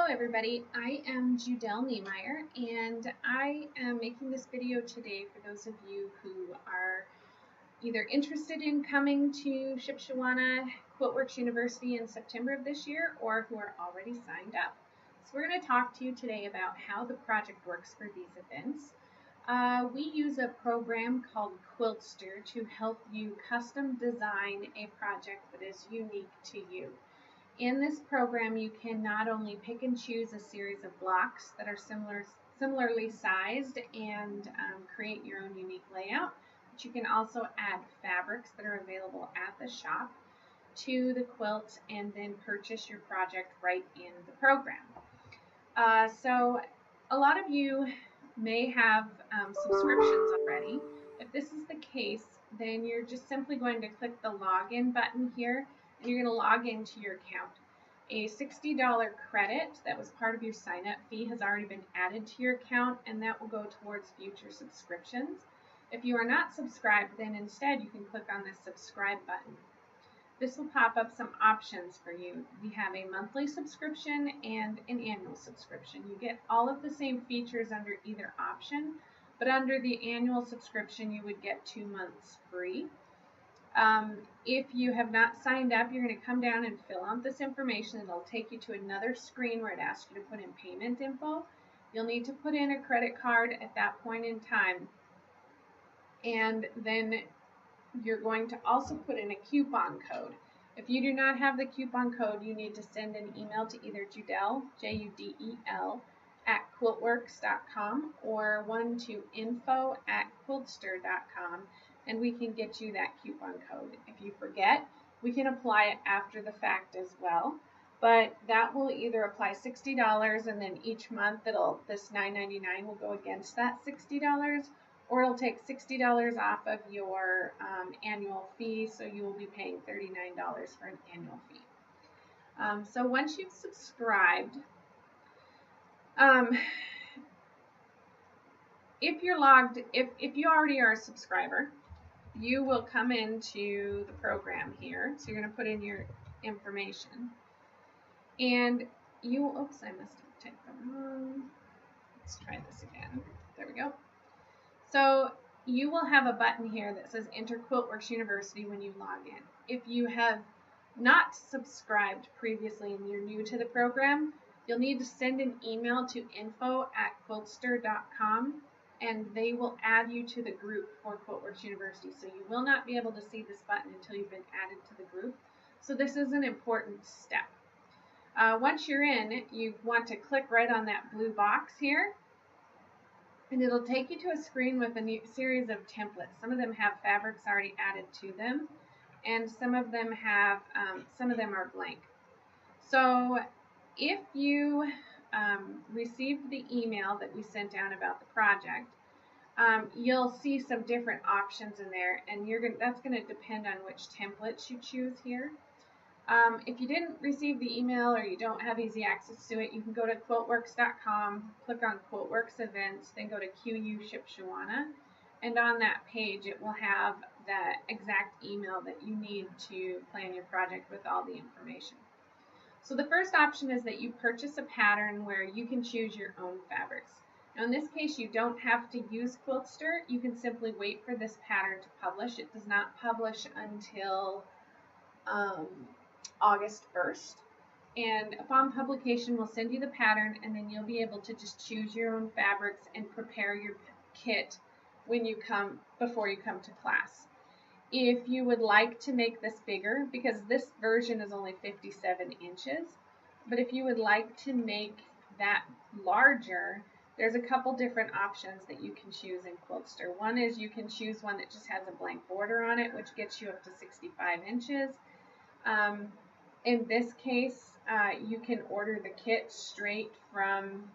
Hello everybody, I am Judelle Niemeyer and I am making this video today for those of you who are either interested in coming to Shipshewana Quiltworx University in September of this year or who are already signed up. So we're going to talk to you today about how the project works for these events. We use a program called Quiltster to help you custom design a project that is unique to you. In this program, you can not only pick and choose a series of blocks that are similarly sized and create your own unique layout, but you can also add fabrics that are available at the shop to the quilt and then purchase your project right in the program. So a lot of you may have subscriptions already. If this is the case, then you're just simply going to click the login button here and you're going to log into your account. A $60 credit that was part of your sign-up fee has already been added to your account, and that will go towards future subscriptions. If you are not subscribed, then instead you can click on this subscribe button. This will pop up some options for you. We have a monthly subscription and an annual subscription. You get all of the same features under either option, but under the annual subscription you would get 2 months free. If you have not signed up, you're going to come down and fill out this information. It'll take you to another screen where it asks you to put in payment info. You'll need to put in a credit card at that point in time. And then you're going to also put in a coupon code. If you do not have the coupon code, you need to send an email to either Judelle, Judel, at Quiltworx.com or one to info@Quiltster.com. and we can get you that coupon code. If you forget, we can apply it after the fact as well, but that will either apply $60 and then each month this $9.99 will go against that $60, or it'll take $60 off of your annual fee, so you will be paying $39 for an annual fee. So once you've subscribed, if you already are a subscriber, you will come into the program here. So you're going to put in your information, and you will, oops, I must have typed them wrong. Let's try this again. There we go. So you will have a button here that says Enter Quiltworx University when you log in. If you have not subscribed previously and you're new to the program, you'll need to send an email to info@Quiltster.com, and they will add you to the group for Quiltworx University. So you will not be able to see this button until you've been added to the group. So this is an important step. Once you're in, you want to click right on that blue box here, and it'll take you to a screen with a new series of templates. Some of them have fabrics already added to them, and some of them are blank. So if you received the email that we sent out about the project, you'll see some different options in there, and that's going to depend on which templates you choose here. If you didn't receive the email or you don't have easy access to it, you can go to Quiltworx.com, click on Quiltworx Events, then go to QU Shipshewana, and on that page it will have the exact email that you need to plan your project with all the information. So the first option is that you purchase a pattern where you can choose your own fabrics. Now in this case, you don't have to use Quiltster. You can simply wait for this pattern to publish. It does not publish until August 1st. And upon publication, we'll send you the pattern, and then you'll be able to just choose your own fabrics and prepare your kit before you come to class. If you would like to make this bigger, because this version is only 57 inches, but if you would like to make that larger, there's a couple different options that you can choose in Quiltster. One is you can choose one that just has a blank border on it, which gets you up to 65 inches. In this case, you can order the kit straight from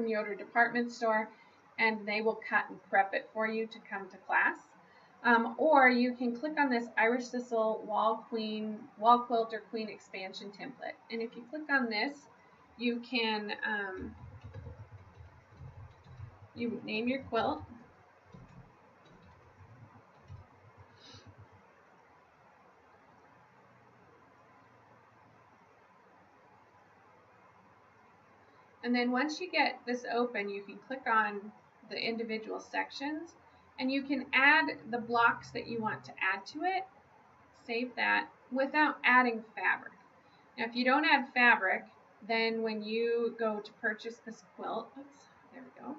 your department store, and they will cut and prep it for you to come to class. Or you can click on this Irish Thistle Wall Quilt or Queen Expansion template. And if you click on this, you can you name your quilt. And then once you get this open, you can click on the individual sections and you can add the blocks that you want to add to it. Save that without adding fabric. Now, if you don't add fabric, then when you go to purchase this quilt, oops, there we go.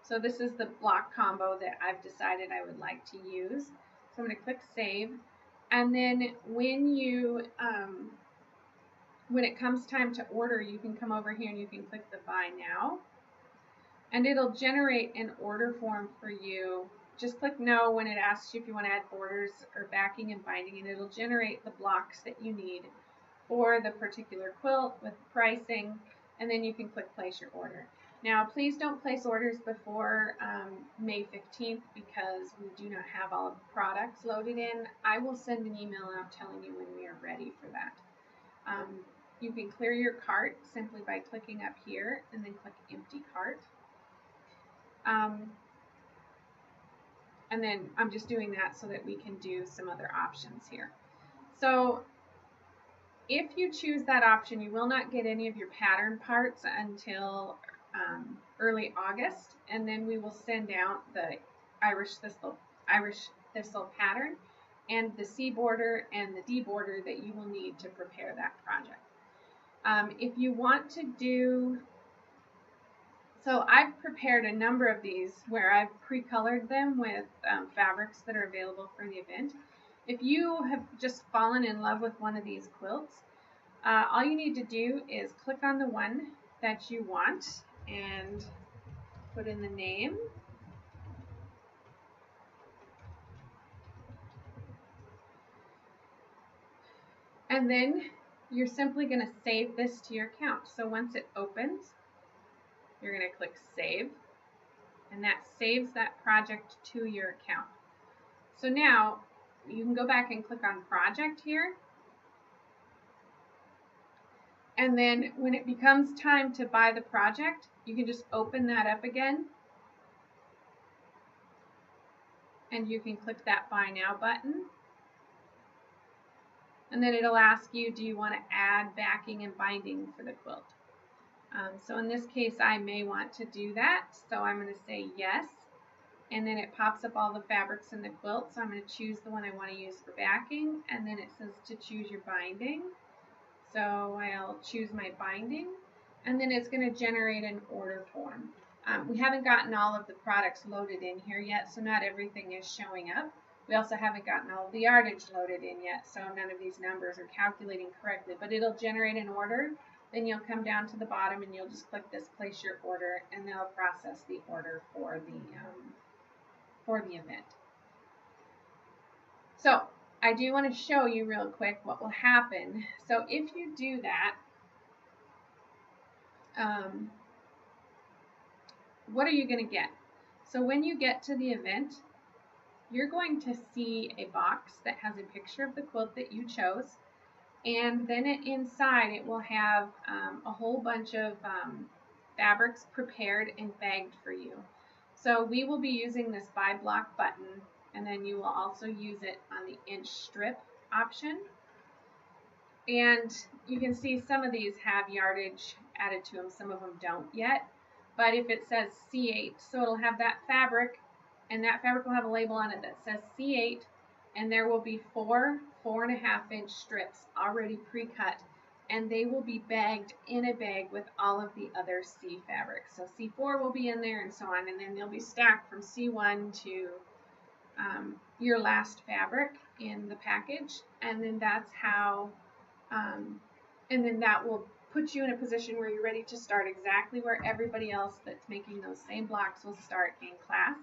So this is the block combo that I've decided I would like to use. So I'm going to click save. And then when it comes time to order, you can come over here and you can click the buy now. And it'll generate an order form for you. Just click no when it asks you if you want to add borders or backing and binding, and it'll generate the blocks that you need for the particular quilt with pricing, and then you can click place your order. Now, please don't place orders before May 15th because we do not have all of the products loaded in. I will send an email out telling you when we are ready for that. You can clear your cart simply by clicking up here and then click empty cart. And then I'm just doing that so that we can do some other options here. So if you choose that option, you will not get any of your pattern parts until early August, and then we will send out the Irish thistle pattern and the C border and the D border that you will need to prepare that project. If you want to do, so I've prepared a number of these where I've pre-colored them with fabrics that are available for the event. If you have just fallen in love with one of these quilts, all you need to do is click on the one that you want and put in the name. And then you're simply going to save this to your account. So once it opens, you're going to click save, and that saves that project to your account. So now you can go back and click on project here. And then when it becomes time to buy the project, you can just open that up again. And you can click that buy now button. And then it'll ask you, do you want to add backing and binding for the quilt? So in this case, I may want to do that. So I'm going to say yes. And then it pops up all the fabrics in the quilt. So I'm going to choose the one I want to use for backing. And then it says to choose your binding. So I'll choose my binding. And then it's going to generate an order form. We haven't gotten all of the products loaded in here yet, so not everything is showing up. We also haven't gotten all of the yardage loaded in yet, so none of these numbers are calculating correctly. But it'll generate an order. Then you'll come down to the bottom and you'll just click this place your order, and they'll process the order for the event. So I do want to show you real quick what will happen. So if you do that, what are you going to get? So when you get to the event, you're going to see a box that has a picture of the quilt that you chose, and then inside it will have a whole bunch of fabrics prepared and bagged for you. So we will be using this buy block button, and then you will also use it on the inch strip option. And you can see some of these have yardage added to them, some of them don't yet. But if it says C8, so it'll have that fabric, and that fabric will have a label on it that says C8, and there will be 4 4.5 inch strips already pre-cut, and they will be bagged in a bag with all of the other C fabrics. So C4 will be in there and so on, and then they'll be stacked from C1 to your last fabric in the package, and then that's how, and then that will put you in a position where you're ready to start exactly where everybody else that's making those same blocks will start in class.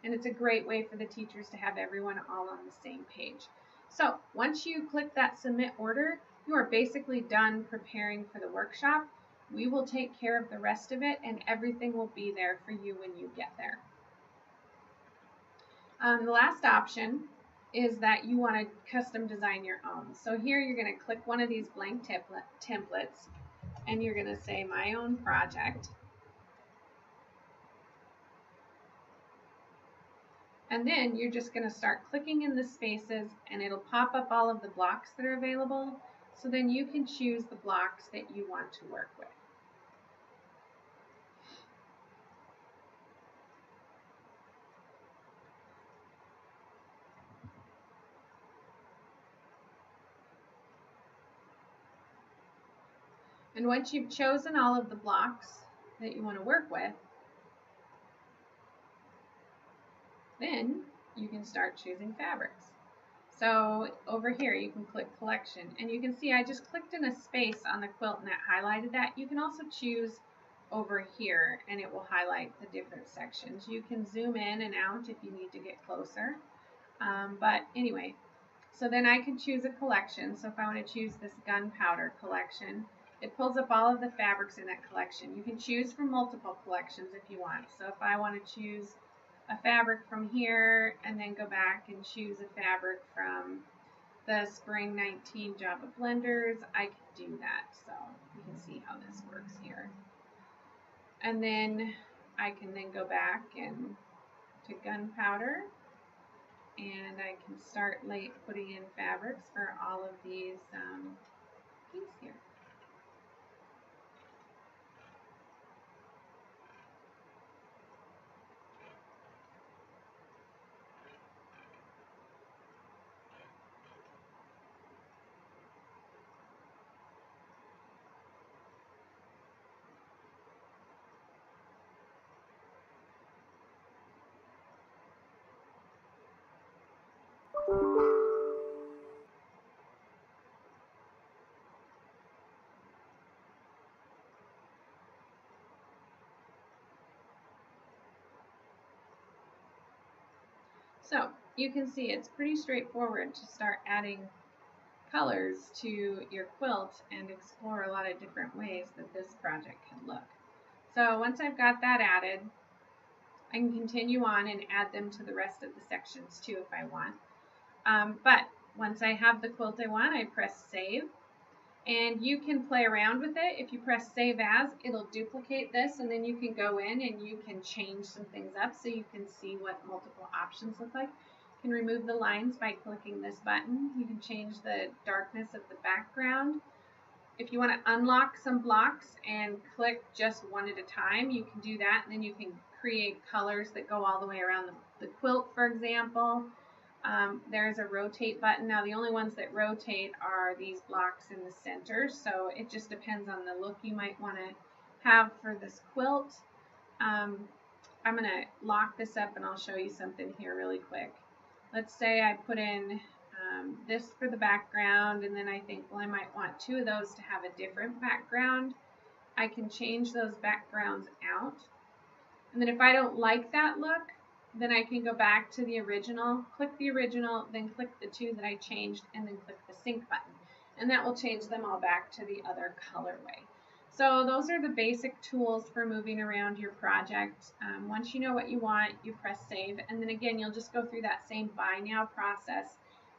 And it's a great way for the teachers to have everyone all on the same page. So once you click that submit order, you are basically done preparing for the workshop. We will take care of the rest of it, and everything will be there for you when you get there. The last option is that you want to custom design your own. So here you're going to click one of these blank templates, and you're going to say my own project. And then you're just going to start clicking in the spaces, and it'll pop up all of the blocks that are available. So then you can choose the blocks that you want to work with. And once you've chosen all of the blocks that you want to work with, then you can start choosing fabrics. So over here you can click collection, and you can see I just clicked in a space on the quilt and it highlighted that. You can also choose over here and it will highlight the different sections. You can zoom in and out if you need to get closer. But anyway, so then I can choose a collection. So if I want to choose this gunpowder collection, it pulls up all of the fabrics in that collection. You can choose from multiple collections if you want. So if I want to choose a fabric from here and then go back and choose a fabric from the Spring 19 Java blenders, I can do that. So you can see how this works here. And then I can then go back and to gunpowder, and I can start putting in fabrics for all of these pinks here. So you can see it's pretty straightforward to start adding colors to your quilt and explore a lot of different ways that this project can look. So once I've got that added, I can continue on and add them to the rest of the sections too if I want. But once I have the quilt I want, I press save. And you can play around with it. If you press save as, it'll duplicate this, and then you can go in and you can change some things up so you can see what multiple options look like. You can remove the lines by clicking this button. You can change the darkness of the background. If you want to unlock some blocks and click just one at a time, you can do that, and then you can create colors that go all the way around the quilt, for example. There's a rotate button. Now the only ones that rotate are these blocks in the center, so it just depends on the look you might want to have for this quilt. I'm going to lock this up and I'll show you something here really quick. Let's say I put in this for the background, and then I think, well, I might want two of those to have a different background. I can change those backgrounds out, and then if I don't like that look, then I can go back to the original, click the original, then click the two that I changed, and then click the sync button. And that will change them all back to the other colorway. So those are the basic tools for moving around your project. Once you know what you want, you press save, and then again, you'll just go through that same buy now process,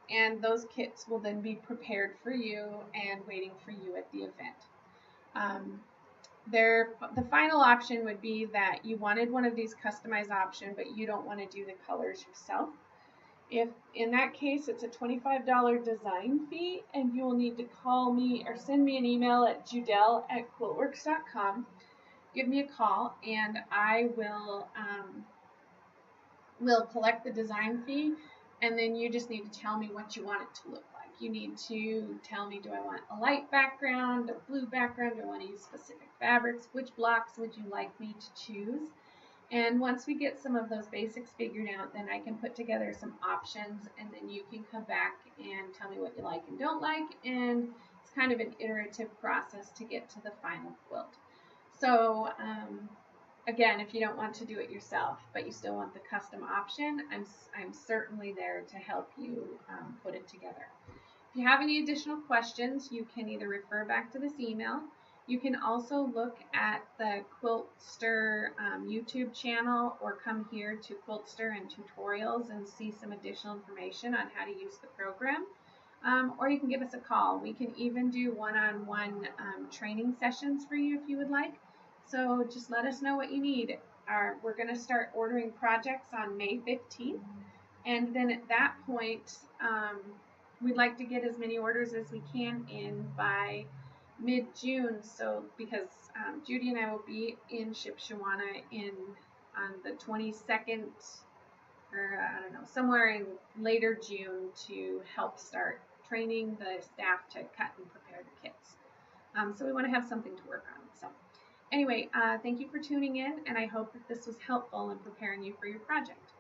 and those kits will then be prepared for you and waiting for you at the event. The final option would be that you wanted one of these customized options, but you don't want to do the colors yourself. If in that case, it's a $25 design fee, and you will need to call me or send me an email at Quiltworx.com. Give me a call, and I will collect the design fee, and then you just need to tell me what you want it to look like. You need to tell me, do I want a light background, a blue background, do I want to use specific fabrics, which blocks would you like me to choose? And once we get some of those basics figured out, then I can put together some options, and then you can come back and tell me what you like and don't like, and it's kind of an iterative process to get to the final quilt. So again, if you don't want to do it yourself, but you still want the custom option, I'm certainly there to help you put it together. If you have any additional questions, you can either refer back to this email. You can also look at the Quiltster YouTube channel, or come here to Quiltster and tutorials and see some additional information on how to use the program. Or you can give us a call. We can even do one-on-one training sessions for you if you would like. So just let us know what you need. We're going to start ordering projects on May 15th. And then at that point, we'd like to get as many orders as we can in by mid-June. So because Judy and I will be in Shipshewana on the 22nd, or I don't know, somewhere in later June, to help start training the staff to cut and prepare the kits. So we want to have something to work on. So anyway, thank you for tuning in, and I hope that this was helpful in preparing you for your project.